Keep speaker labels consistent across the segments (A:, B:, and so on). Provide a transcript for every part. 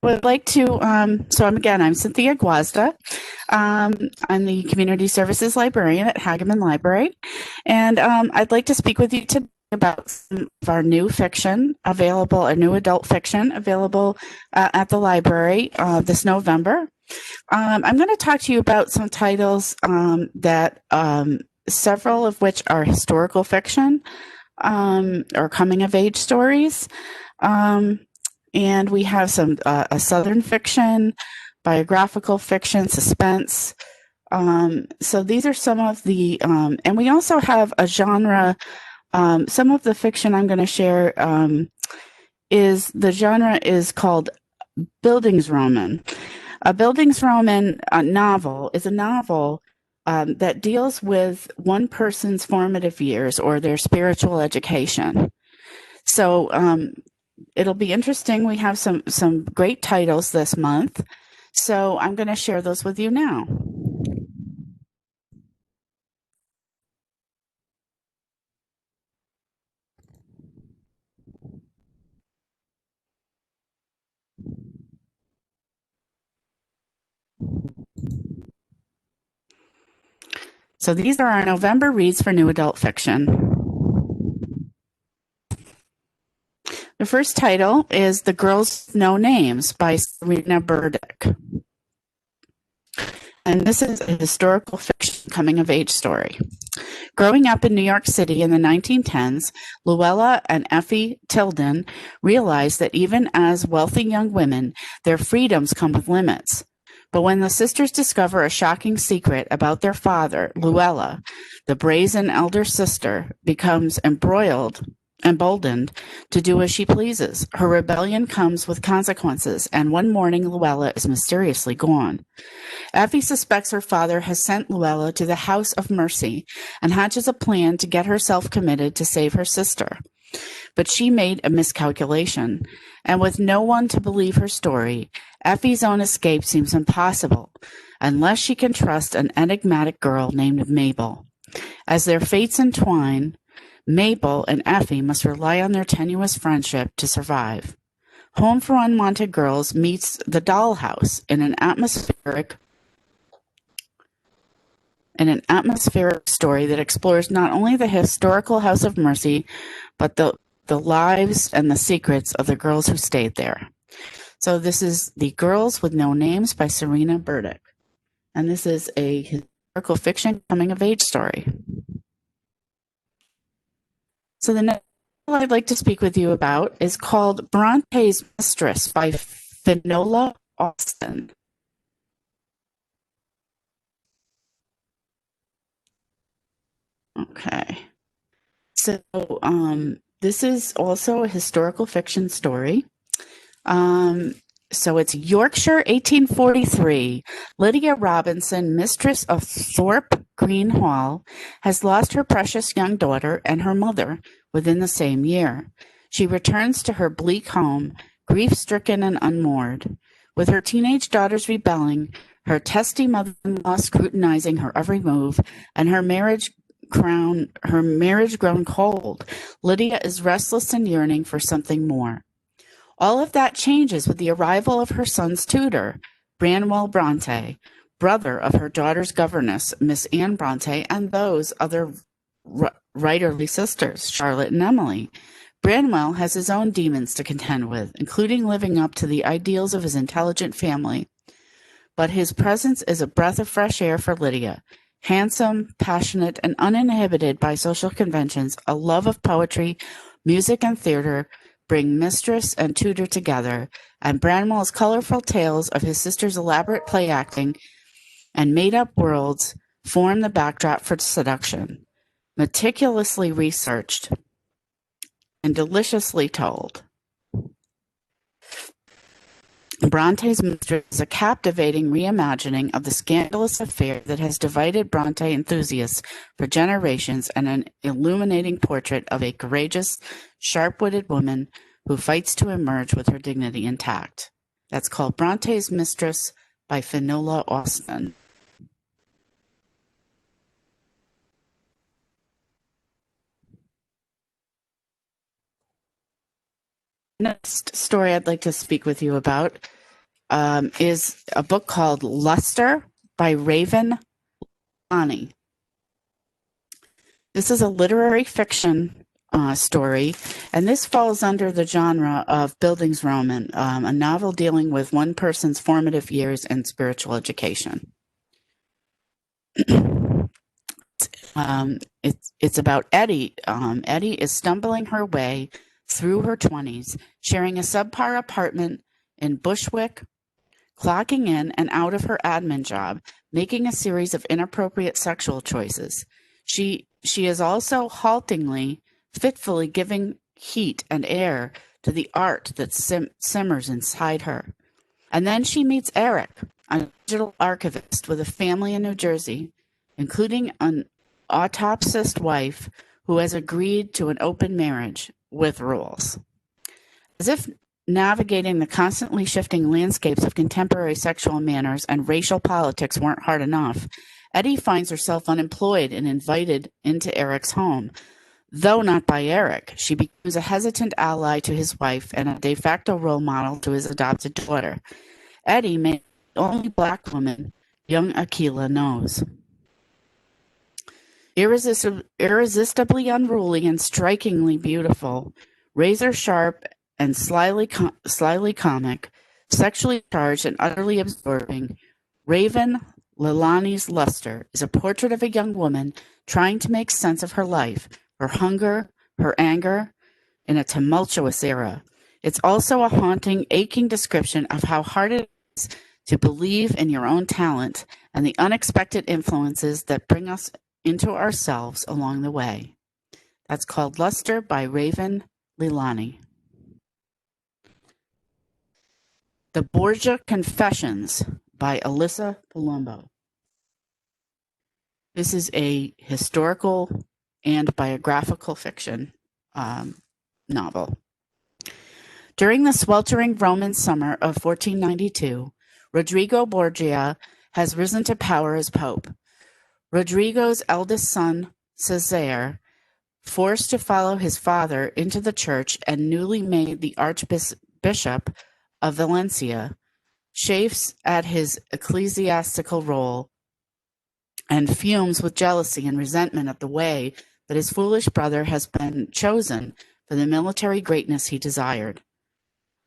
A: Would like to, I'm Cynthia Gwiazda. I'm the Community Services Librarian at Hagaman Library, and I'd like to speak with you today about some of our new fiction available, a new adult fiction available at the library this November. I'm going to talk to you about some titles that several of which are historical fiction or coming of age stories. And we have some a Southern fiction, biographical fiction, suspense. So these are some of the, and we also have a genre. Some of the fiction I'm going to share is the genre is called Bildungsroman. A Bildungsroman novel is a novel that deals with one person's formative years or their spiritual education. So it'll be interesting. We have some great titles this month. So I'm going to share those with you now. So these are our November reads for new adult fiction. The first title is The Girls with No Names by Serena Burdick. And this is a historical fiction coming of age story. Growing up in New York City in the 1910s, Luella and Effie Tilden realized that even as wealthy young women, their freedoms come with limits. But when the sisters discover a shocking secret about their father, Luella, the brazen elder sister, becomes emboldened to do as she pleases. Her rebellion comes with consequences, and one morning Luella is mysteriously gone. Effie suspects her father has sent Luella to the House of Mercy and hatches a plan to get herself committed to save her sister. But she made a miscalculation, and with no one to believe her story, Effie's own escape seems impossible, unless she can trust an enigmatic girl named Mabel. As their fates entwine, Mabel and Effie must rely on their tenuous friendship to survive. Home for Unwanted Girls meets The Dollhouse in an atmospheric story that explores not only the historical House of Mercy, but the lives and the secrets of the girls who stayed there. So this is The Girls with No Names by Serena Burdick. And this is a historical fiction coming of age story. So the next novel I'd like to speak with you about is called Bronte's Mistress by Finola Austin. Okay. So this is also a historical fiction story. So it's Yorkshire, 1843. Lydia Robinson, mistress of Thorpe Green Hall, has lost her precious young daughter and her mother within the same year. She returns to her bleak home, grief-stricken and unmoored. With her teenage daughters rebelling, her testy mother-in-law scrutinizing her every move, and her marriage grown cold, Lydia is restless and yearning for something more. All of that changes with the arrival of her son's tutor, Branwell Bronte, brother of her daughter's governess, Miss Anne Bronte, and those other writerly sisters, Charlotte and Emily. Branwell has his own demons to contend with, including living up to the ideals of his intelligent family. But his presence is a breath of fresh air for Lydia. Handsome, passionate, and uninhibited by social conventions, a love of poetry, music, and theater bring mistress and tutor together, and Branwell's colorful tales of his sister's elaborate play acting and made-up worlds form the backdrop for seduction. Meticulously researched and deliciously told, Bronte's Mistress is a captivating reimagining of the scandalous affair that has divided Bronte enthusiasts for generations, and an illuminating portrait of a courageous, sharp-witted woman who fights to emerge with her dignity intact. That's called Bronte's Mistress by Finola Austin. Next story I'd like to speak with you about is a book called Luster by Raven Lilani. This is a literary fiction story, and this falls under the genre of Bildungsroman, a novel dealing with one person's formative years and spiritual education. It's about Eddie. Eddie is stumbling her way through her 20s, sharing a subpar apartment in Bushwick, clocking in and out of her admin job, making a series of inappropriate sexual choices. She is also haltingly, fitfully giving heat and air to the art that simmers inside her. And then she meets Eric, a digital archivist with a family in New Jersey, including an autopsist wife who has agreed to an open marriage with rules. As if navigating the constantly shifting landscapes of contemporary sexual manners and racial politics weren't hard enough, Eddie finds herself unemployed and invited into Eric's home. Though not by Eric, she becomes a hesitant ally to his wife and a de facto role model to his adopted daughter. Eddie may be the only Black woman young Akilah knows. Irresistibly unruly and strikingly beautiful, razor sharp and slyly comic, sexually charged and utterly absorbing, Raven Lilani's Luster is a portrait of a young woman trying to make sense of her life, her hunger, her anger, in a tumultuous era. It's also a haunting, aching description of how hard it is to believe in your own talent and the unexpected influences that bring us into ourselves along the way. That's called Luster by Raven Lilani. The Borgia Confessions by Alyssa Palumbo. This is a historical and biographical fiction novel. During the sweltering Roman summer of 1492, Rodrigo Borgia has risen to power as Pope. Rodrigo's eldest son, Cesare, forced to follow his father into the church and newly made the Archbishop of Valencia, chafes at his ecclesiastical role and fumes with jealousy and resentment of the way that his foolish brother has been chosen for the military greatness he desired.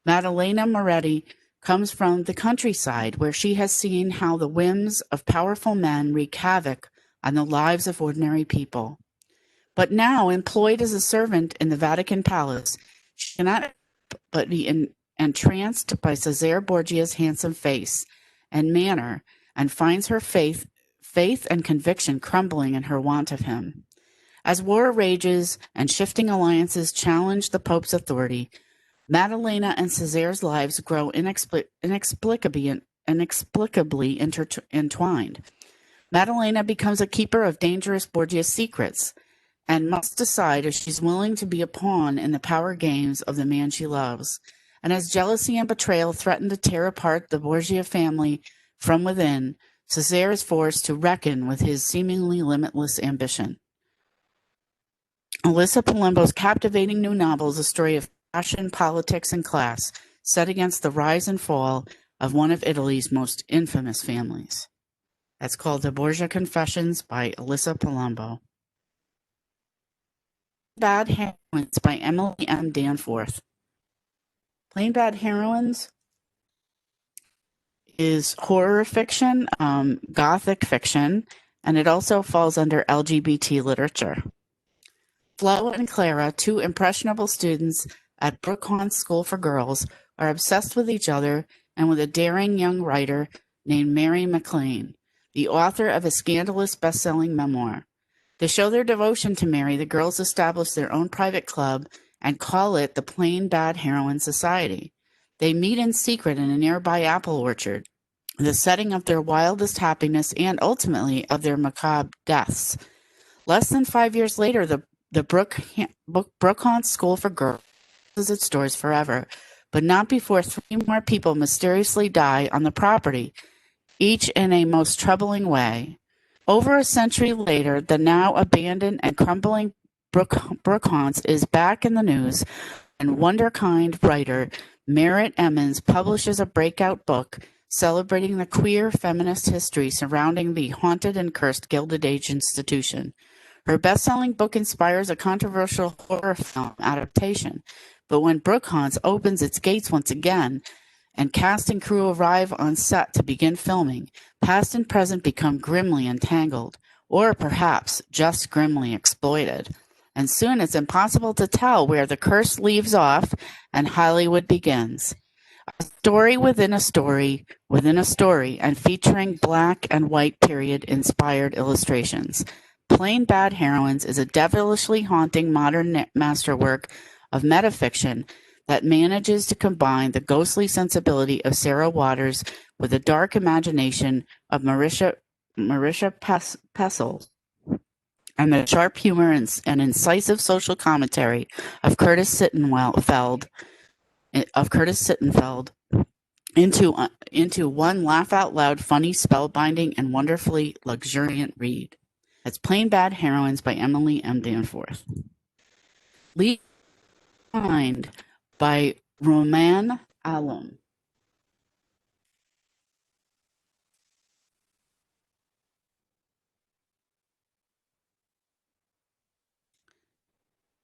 A: Maddalena Moretti comes from the countryside where she has seen how the whims of powerful men wreak havoc on the lives of ordinary people. But now, employed as a servant in the Vatican Palace, she cannot but be entranced by Cesare Borgia's handsome face and manner, and finds her faith and conviction crumbling in her want of him. As war rages and shifting alliances challenge the Pope's authority, Maddalena and Cesare's lives grow inexplicably entwined. Maddalena becomes a keeper of dangerous Borgia secrets and must decide if she's willing to be a pawn in the power games of the man she loves. And as jealousy and betrayal threaten to tear apart the Borgia family from within, Cesare is forced to reckon with his seemingly limitless ambition. Alyssa Palumbo's captivating new novel is a story of passion, politics, and class, set against the rise and fall of one of Italy's most infamous families. That's called The Borgia Confessions by Alyssa Palumbo. Bad Heroines by Emily M. Danforth. Plain Bad Heroines is horror fiction, gothic fiction, and it also falls under LGBT literature. Flo and Clara, two impressionable students at Brookhorn School for Girls, are obsessed with each other and with a daring young writer named Mary McLean, the author of a scandalous best-selling memoir. To show their devotion to Mary, the girls establish their own private club and call it the Plain Bad Heroine Society. They meet in secret in a nearby apple orchard, the setting of their wildest happiness and ultimately of their macabre deaths. Less than 5 years later, the Brookhorn School for Girls closes its doors forever, but not before 3 more people mysteriously die on the property, each in a most troubling way. Over a century later, the now abandoned and crumbling Brookhorn is back in the news, and wonderkind writer Merritt Emmons publishes a breakout book celebrating the queer feminist history surrounding the haunted and cursed Gilded Age institution. Her best-selling book inspires a controversial horror film adaptation, but when Brookhaunts opens its gates once again, and cast and crew arrive on set to begin filming, past and present become grimly entangled, or perhaps just grimly exploited. And soon it's impossible to tell where the curse leaves off and Hollywood begins. A story within a story within a story, and featuring black and white period inspired illustrations. Plain Bad Heroines is a devilishly haunting modern masterwork of metafiction that manages to combine the ghostly sensibility of Sarah Waters with the dark imagination of Marisha Pessel and the sharp humor and incisive social commentary of Curtis Sittenfeld into one laugh-out-loud, funny, spellbinding, and wonderfully luxuriant read. That's Plain Bad Heroines by Emily M. Danforth. Leave Behind by Roman Alum.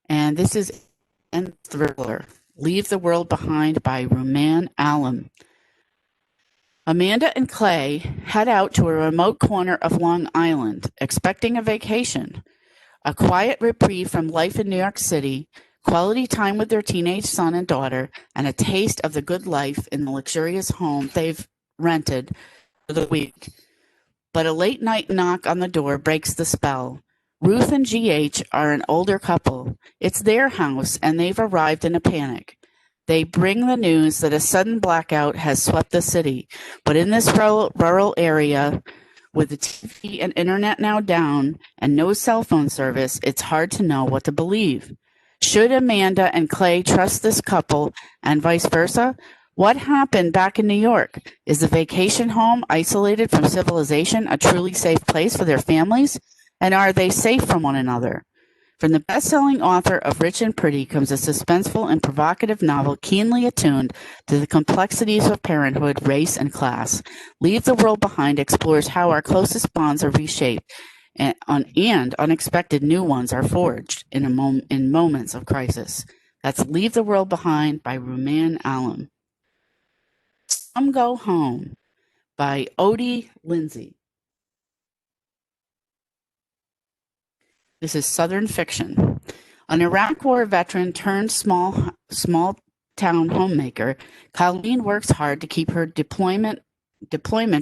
A: And this is a thriller, Leave the World Behind by Roman Alum. Amanda and Clay head out to a remote corner of Long Island, expecting a vacation, a quiet reprieve from life in New York City, quality time with their teenage son and daughter, and a taste of the good life in the luxurious home they've rented for the week. But a late-night knock on the door breaks the spell. Ruth and G.H. are an older couple. It's their house, and they've arrived in a panic. They bring the news that a sudden blackout has swept the city, but in this rural area, with the TV and internet now down and no cell phone service, it's hard to know what to believe. Should Amanda and Clay trust this couple, and vice versa? What happened back in New York? Is the vacation home isolated from civilization a truly safe place for their families? And are they safe from one another? From the best-selling author of Rich and Pretty comes a suspenseful and provocative novel keenly attuned to the complexities of parenthood, race, and class. Leave the World Behind explores how our closest bonds are reshaped and unexpected new ones are forged in moments of crisis. That's Leave the World Behind by Roman Alum. Some Go Home by Odie Lindsay. This is Southern fiction. An Iraq War veteran turned small town homemaker, Colleen works hard to keep her deployment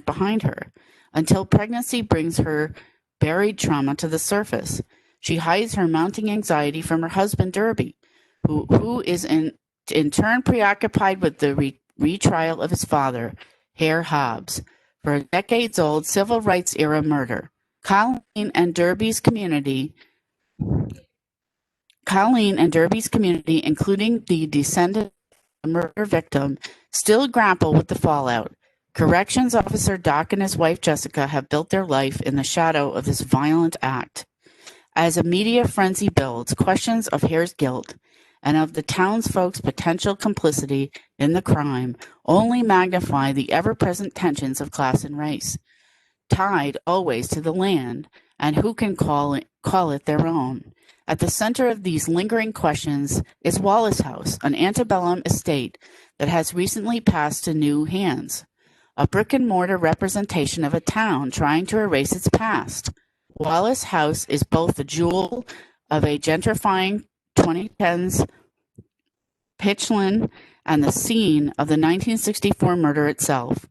A: behind her until pregnancy brings her buried trauma to the surface. She hides her mounting anxiety from her husband Derby, who is in turn preoccupied with the retrial of his father, Hare Hobbs, for a decades-old civil rights era murder. Colleen and Derby's community, including the descendant of the murder victim, still grapple with the fallout. Corrections officer Doc and his wife Jessica have built their life in the shadow of this violent act. As a media frenzy builds, questions of Hare's guilt and of the townsfolk's potential complicity in the crime only magnify the ever-present tensions of class and race, tied always to the land and who can call it their own. At the center of these lingering questions is Wallace House, an antebellum estate that has recently passed to new hands, a brick-and-mortar representation of a town trying to erase its past. Wallace House is both the jewel of a gentrifying 2010s pitchland and the scene of the 1964 murder itself.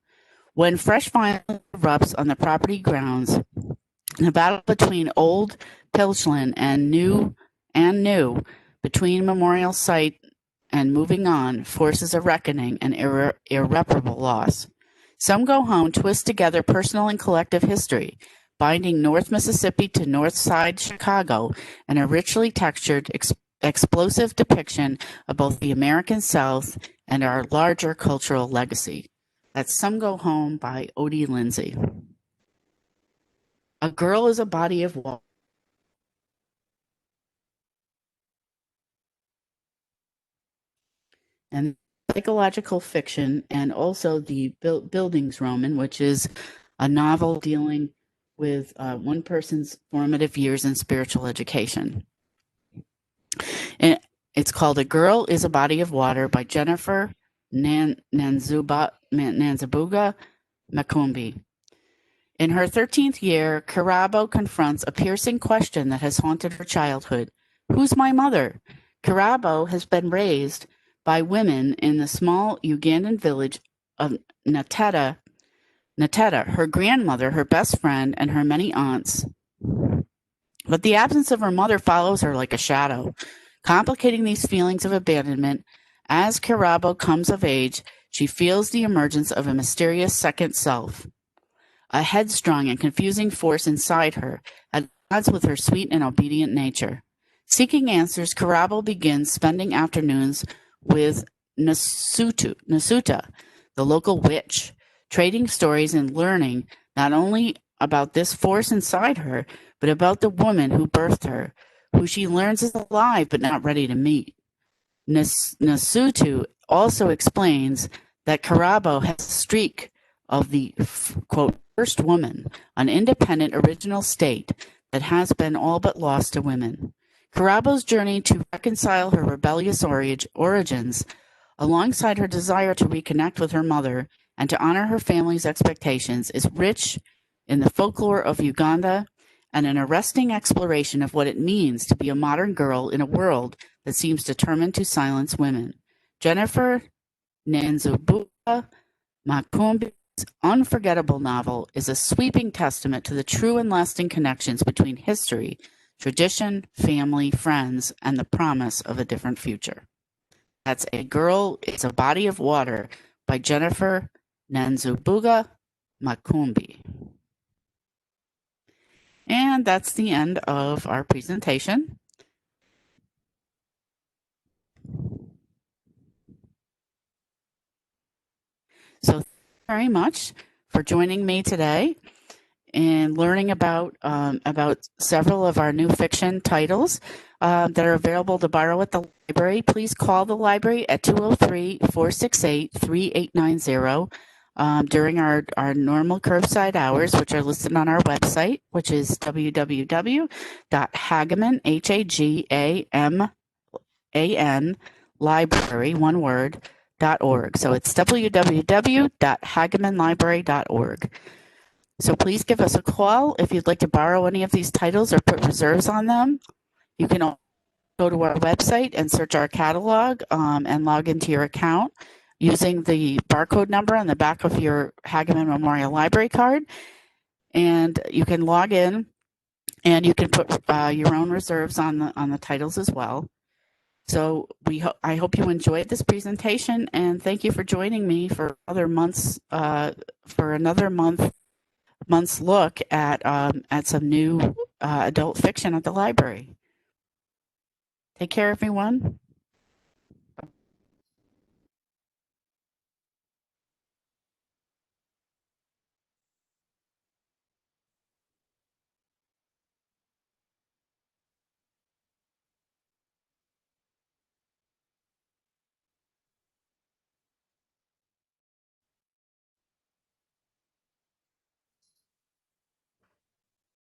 A: When fresh violence erupts on the property grounds, the battle between old Pilchland and new, between Memorial Site and Moving On, forces a reckoning and irreparable loss. Some Go Home twists together personal and collective history, binding North Mississippi to North Side Chicago in a richly textured, explosive depiction of both the American South and our larger cultural legacy. That's Some Go Home by Odie Lindsay. A Girl is a Body of Water. And psychological fiction, and also the Bildungsroman, which is a novel dealing with one person's formative years in spiritual education. And it's called A Girl is a Body of Water by Jennifer Nanzabuga Makumbi. In her 13th year, Karabo confronts a piercing question that has haunted her childhood. Who's my mother? Karabo has been raised by women in the small Ugandan village of Nateta, her grandmother, her best friend, and her many aunts. But the absence of her mother follows her like a shadow, complicating these feelings of abandonment. As Karabo comes of age, she feels the emergence of a mysterious second self, a headstrong and confusing force inside her, at odds with her sweet and obedient nature. Seeking answers, Karabo begins spending afternoons with Nasuta, the local witch, trading stories and learning not only about this force inside her, but about the woman who birthed her, who she learns is alive but not ready to meet. Nasutu also explains that Karabo has a streak of the, quote, first woman, an independent original state that has been all but lost to women. Karabo's journey to reconcile her rebellious origins, alongside her desire to reconnect with her mother and to honor her family's expectations, is rich in the folklore of Uganda and an arresting exploration of what it means to be a modern girl in a world that seems determined to silence women. Jennifer Nanzabuga Makumbi's unforgettable novel is a sweeping testament to the true and lasting connections between history, tradition, family, friends, and the promise of a different future. That's A Girl is a Body of Water by Jennifer Nanzabuga Makumbi. And that's the end of our presentation. So thank you very much for joining me today and learning about several of our new fiction titles that are available to borrow at the library. Please call the library at 203-468-3890 during our normal curbside hours, which are listed on our website, which is www.hagaman, library, one word, .org. So it's www.hagamanlibrary.org. So please give us a call if you'd like to borrow any of these titles or put reserves on them. You can go to our website and search our catalog and log into your account using the barcode number on the back of your Hagaman Memorial Library card. And you can log in and you can put your own reserves on the titles as well. So I hope you enjoyed this presentation, and thank you for joining me for another month's look at some new adult fiction at the library. Take care, everyone.